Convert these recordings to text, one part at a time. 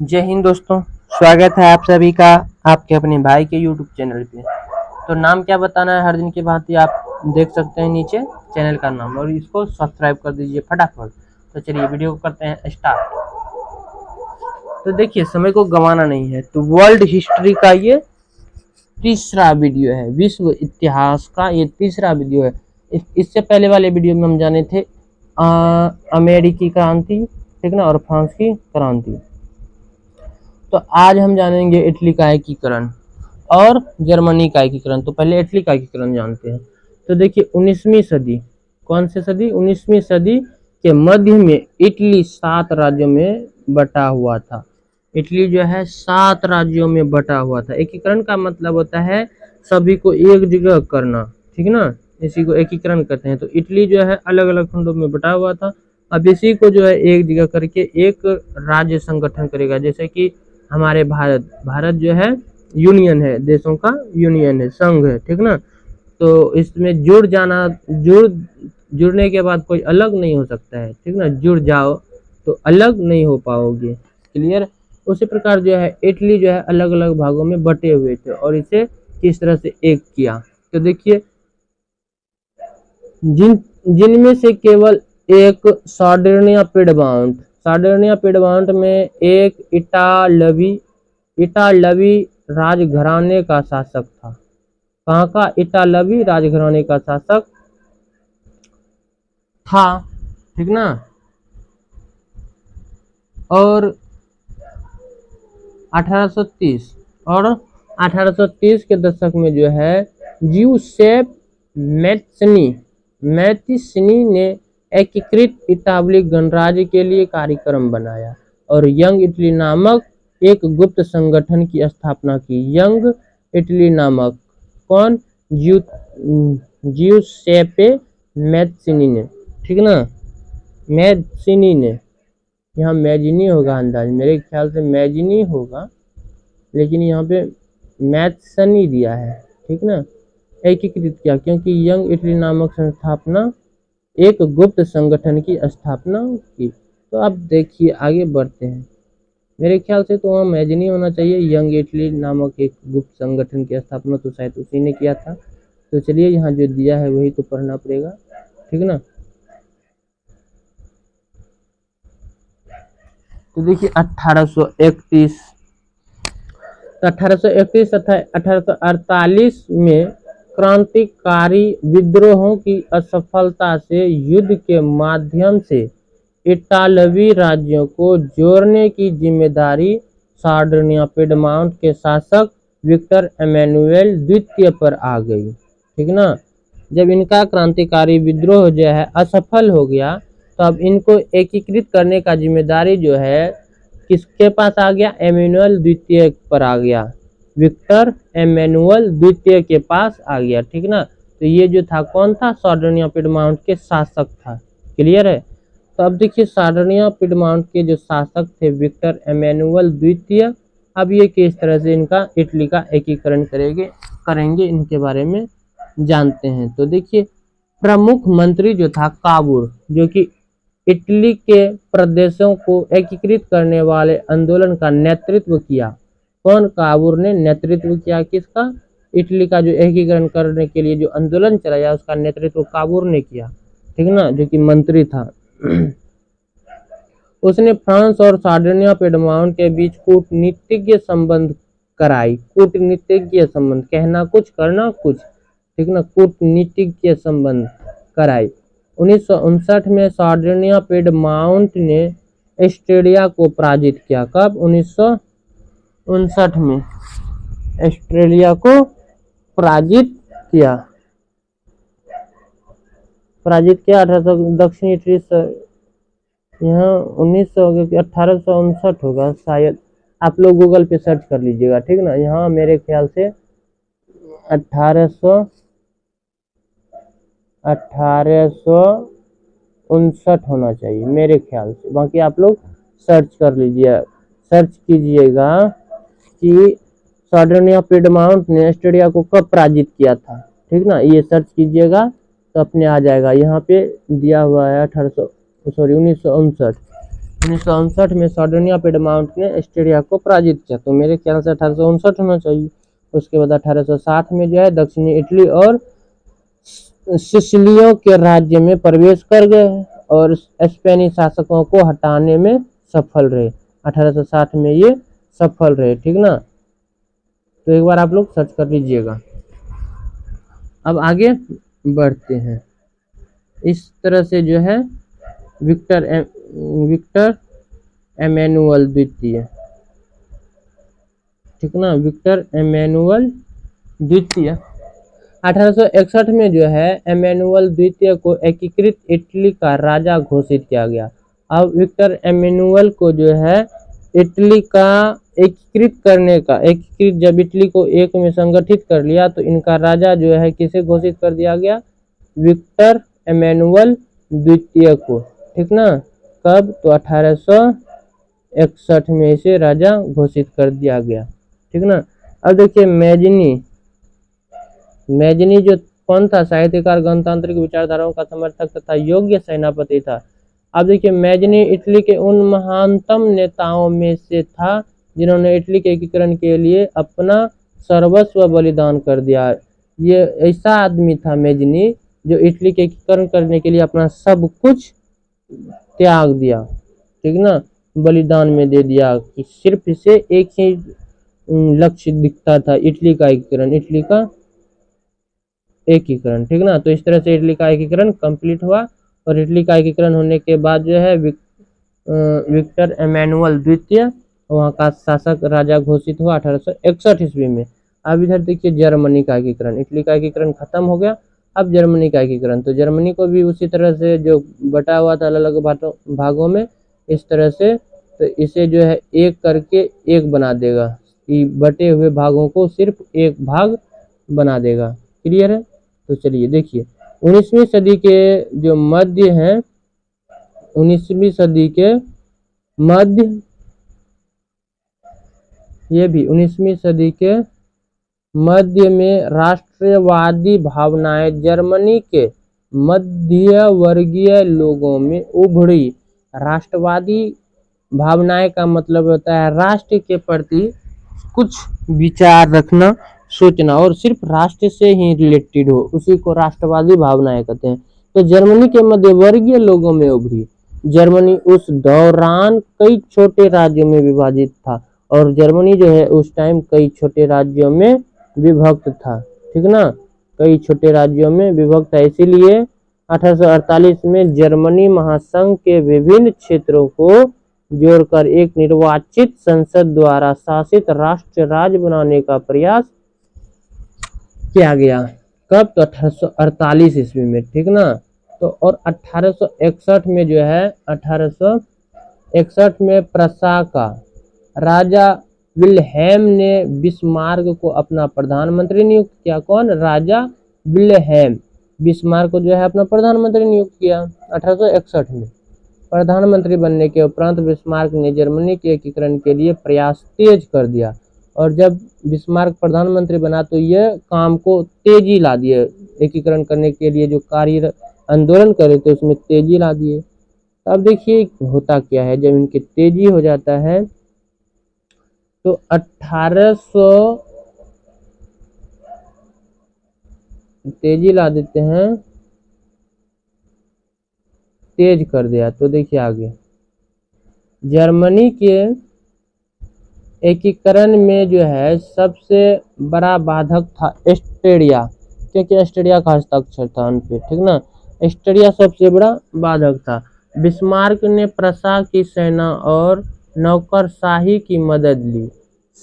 जय हिंद दोस्तों, स्वागत है आप सभी का आपके अपने भाई के यूट्यूब चैनल पे। तो नाम क्या बताना है, हर दिन की भांति आप देख सकते हैं नीचे चैनल का नाम, और इसको सब्सक्राइब कर दीजिए फटाफट। तो चलिए वीडियो को करते हैं स्टार्ट। तो देखिए, समय को गंवाना नहीं है। तो वर्ल्ड हिस्ट्री का ये तीसरा वीडियो है, विश्व इतिहास का ये तीसरा वीडियो है। इससे पहले वाले वीडियो में हम जाने थे अमेरिकी क्रांति, ठीक ना, और फ्रांस की क्रांति। तो आज हम जानेंगे इटली का एकीकरण और जर्मनी का एकीकरण। तो पहले इटली का एकीकरण जानते हैं। तो देखिए 19वीं सदी, कौन सी सदी? 19वीं सदी के मध्य में इटली 7 राज्यों में बटा हुआ था। इटली जो है 7 राज्यों में बटा हुआ था। एकीकरण का मतलब होता है सभी को एक जगह करना, ठीक ना, इसी को एकीकरण कहते हैं। तो इटली जो है अलग अलग खंडों में बटा हुआ था। अब इसी को जो है एक जगह करके एक राज्य संगठन करेगा। जैसे कि हमारे भारत जो है यूनियन है, देशों का यूनियन है, संघ है, ठीक ना। तो इसमें जुड़ने के बाद कोई अलग नहीं हो सकता है, ठीक ना। जुड़ जाओ तो अलग नहीं हो पाओगे, क्लियर। उसी प्रकार जो है इटली जो है अलग अलग भागों में बटे हुए थे और इसे किस तरह से एक किया। तो देखिए, जिनमें से केवल एक सार्डिनिया पिडमाउंट में एक इटालवी राजघराने का शासक था। कहाँ का? इटालवी राजघराने का शासक था, ठीक ना। और 1830 के दशक में जो है जियुसेप मैथिसनी ने एकीकृत इटालवी गणराज्य के लिए कार्यक्रम बनाया और यंग इटली नामक एक गुप्त संगठन की स्थापना की। यंग इटली नामक कौन? जियुसेप्पे मैथिसनी ने, ठीक ना, मैथिसनी ने। यहाँ मैजिनी होगा अंदाज, मेरे ख्याल से मैजिनी होगा, लेकिन यहाँ पे मैथिसनी दिया है, ठीक ना। एकीकृत किया क्योंकि यंग इटली नामक संस्थापना एक गुप्त संगठन की स्थापना की। तो अब देखिए आगे बढ़ते हैं। मेरे ख्याल से तो वहाँ मैजिनी होना चाहिए। यंग इटली नामक एक गुप्त संगठन की स्थापना तो शायद उसी ने किया था। तो चलिए यहाँ जो दिया है वही तो पढ़ना पड़ेगा, ठीक ना। तो देखिए 1831 तथा 1848 में क्रांतिकारी विद्रोहों की असफलता से युद्ध के माध्यम से इटालवी राज्यों को जोड़ने की जिम्मेदारी सार्डिनिया पिडमाउंट के शासक विक्टर एमेनुएल द्वितीय पर आ गई, ठीक ना। जब इनका क्रांतिकारी विद्रोह जो है असफल हो गया तो अब इनको एकीकृत करने का जिम्मेदारी जो है किसके पास आ गया? एमेनुएल द्वितीय पर आ गया, विक्टर एमेनुएल द्वितीय के पास आ गया, ठीक ना। तो ये जो था कौन था? सार्डिनिया पिडमाउंट के शासक था, क्लियर है। तो अब देखिए सार्डिनिया पिडमाउंट के जो शासक थे विक्टर एमेनुएल द्वितीय, अब ये किस तरह से इनका इटली का एकीकरण करेंगे इनके बारे में जानते हैं। तो देखिए प्रमुख मंत्री जो था काबूर, जो कि इटली के प्रदेशों को एकीकृत करने वाले आंदोलन का नेतृत्व किया। कौन? काबूर ने नेतृत्व किया। किसका? इटली का जो एकीकरण करने के लिए जो आंदोलन चलाया उसका नेतृत्व काबूर ने किया, ठीक ना, जो कि मंत्री था। उसने फ्रांस और सार्डिनिया पिडमाउंट के बीच कूटनीतिज्ञ संबंध कराई। कूटनीतिज्ञ संबंध, कहना कुछ करना कुछ, ठीक ना, कूटनीतिज्ञ संबंध कराई। 1959 में सार्डिनिया पिडमाउंट ने ऑस्ट्रेलिया को पराजित किया। कब? 1959 में ऑस्ट्रेलिया को पराजित किया। 1800 दक्षिण इटली यहाँ 1859 होगा शायद। आप लोग गूगल पे सर्च कर लीजिएगा, ठीक ना। यहाँ मेरे ख्याल से 1859 होना चाहिए मेरे ख्याल से। बाकी आप लोग सर्च कीजिएगा कि सार्डिनिया पिडमाउंट ने ऑस्ट्रेलिया को कब पराजित किया था, ठीक ना। ये सर्च कीजिएगा तो अपने आ जाएगा। यहाँ पे दिया हुआ है 1959। 1959 में सार्डिनिया पिडमाउंट ने एस्टोरिया को पराजित किया, तो मेरे ख्याल से 1859 होना चाहिए। उसके बाद 1860 में जो है दक्षिणी इटली और सिसिलियों के राज्य में प्रवेश कर गए और स्पेनी शासकों को हटाने में सफल रहे। 1860 में ये सफल रहे, ठीक ना। तो एक बार आप लोग सर्च कर लीजिएगा। अब आगे बढ़ते हैं। इस तरह से जो है विक्टर एमेनुअल द्वितीय, ठीक ना, विक्टर एमेनुअल द्वितीय। 1861 में जो है एमेनुअल द्वितीय को एकीकृत इटली का राजा घोषित किया गया। अब विक्टर एमेनुअल को जो है इटली का एकीकृत जब इटली को एक में संगठित कर लिया तो इनका राजा जो है किसे घोषित कर दिया गया? विक्टर एमेनुअल द्वितीय को, ठीक ना। कब? तो 1861 में इसे राजा घोषित कर दिया गया, ठीक ना। अब देखिए मैजनी जो कौन था? साहित्यकार, गणतांत्रिक विचारधाराओं का समर्थक तथा योग्य सेनापति था। अब देखिए मैजनी इटली के उन महानतम नेताओं में से था जिन्होंने इटली के एकीकरण के लिए अपना सर्वस्व बलिदान कर दिया। ये ऐसा आदमी था मैजनी जो इटली के एकीकरण करने के लिए अपना सब कुछ त्याग दिया, ठीक ना, बलिदान में दे दिया कि सिर्फ इसे एक ही लक्ष्य दिखता था, इटली का एकीकरण, ठीक ना। तो इस तरह से इटली का एकीकरण कंप्लीट हुआ और इटली का एकीकरण होने के बाद जो है विक्टर एमेनुअल द्वितीय वहाँ का शासक राजा घोषित हुआ 1861 ईस्वी में। अब इधर देखिए जर्मनी का एकीकरण, इटली का एकीकरण खत्म हो गया, अब जर्मनी का एकीकरण। तो जर्मनी को भी उसी तरह से जो बटा हुआ था अलग अलग भागों में, इस तरह से, तो इसे जो है एक करके एक बना देगा, कि बटे हुए भागों को सिर्फ एक भाग बना देगा। क्लियर है? तो चलिए देखिए 19वीं सदी के जो मध्य हैं, 19वीं सदी के मध्य, ये भी 19वीं सदी के मध्य में राष्ट्रवादी भावनाएं जर्मनी के मध्य वर्गीय लोगों में उभरी। राष्ट्रवादी भावनाएं का मतलब होता है राष्ट्र के प्रति कुछ विचार रखना, सोचना, और सिर्फ राष्ट्र से ही रिलेटेड हो, उसी को राष्ट्रवादी भावनाएं कहते हैं। तो जर्मनी के मध्य वर्गीय लोगों में उभरी। जर्मनी उस दौरान कई छोटे राज्यों में विभाजित था और जर्मनी जो है उस टाइम कई छोटे राज्यों में विभक्त था, ठीक ना, कई छोटे राज्यों में विभक्त है। इसीलिए 1848 में जर्मनी महासंघ के विभिन्न क्षेत्रों को जोड़कर एक निर्वाचित संसद द्वारा शासित राष्ट्र राज्य बनाने का प्रयास किया गया। कब? तो 1848 ईस्वी में, ठीक ना। तो और 1861 में जो है 1861 में प्रसा का राजा विल्हेम ने बिस्मार्क को अपना प्रधानमंत्री नियुक्त किया। कौन? राजा विल्हेम बिस्मार्क को जो है अपना प्रधानमंत्री नियुक्त किया 1861 में। प्रधानमंत्री बनने के उपरांत बिस्मार्क ने जर्मनी के एकीकरण के लिए प्रयास तेज कर दिया और जब बिस्मार्क प्रधानमंत्री बना तो यह काम को तेजी ला दिए, एकीकरण करने के लिए जो कार्य आंदोलन करे थे उसमें तेजी ला दिए। अब देखिए होता क्या है, जब इनकी तेजी हो जाता है तो 1800 तेजी ला देते हैं, तेज कर दिया। तो देखिए आगे जर्मनी के एकीकरण में जो है सबसे बड़ा बाधक था एस्टोरिया, क्योंकि एस्टोरिया का हस्ताक्षर था उन पे, ठीक ना। एस्टोरिया सबसे बड़ा बाधक था। बिस्मार्क ने प्रसा की सेना और नौकरशाही की मदद ली।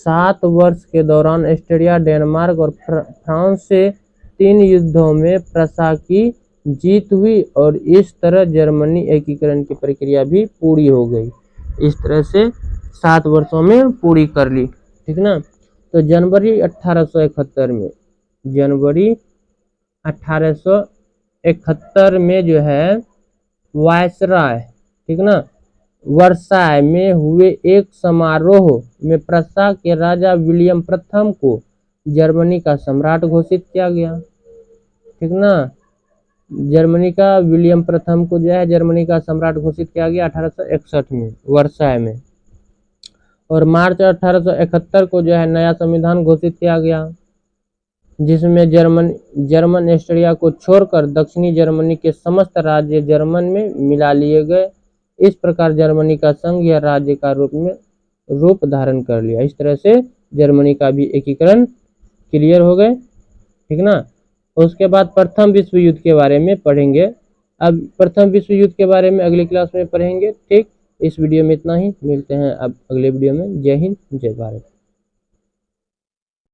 7 वर्ष के दौरान एस्टोरिया, डेनमार्क और फ्रांस से 3 युद्धों में प्रसा की जीत हुई और इस तरह जर्मनी एकीकरण की प्रक्रिया भी पूरी हो गई। इस तरह से 7 वर्षों में पूरी कर ली, ठीक ना। तो जनवरी 1871 में जो है वायसराय, ठीक ना, वर्साय में हुए एक समारोह में प्रसा के राजा विलियम प्रथम को जर्मनी का सम्राट घोषित किया गया, ठीक ना। जर्मनी का विलियम प्रथम को जो है जर्मनी का सम्राट घोषित किया गया 1861 में वर्साय में। और मार्च 1871 को जो है नया संविधान घोषित किया गया, जिसमें जर्मन एस्ट्रिया को छोड़कर दक्षिणी जर्मनी के समस्त राज्य जर्मन में मिला लिए गए। इस प्रकार जर्मनी का संघ या राज्य का रूप धारण कर लिया। इस तरह से जर्मनी का भी एकीकरण क्लियर हो गए, ठीक ना। उसके बाद प्रथम विश्व युद्ध के बारे में पढ़ेंगे। अब प्रथम विश्व युद्ध के बारे में अगली क्लास में पढ़ेंगे, ठीक। इस वीडियो में इतना ही, मिलते हैं अब अगले वीडियो में। जय हिंद, जय भारत।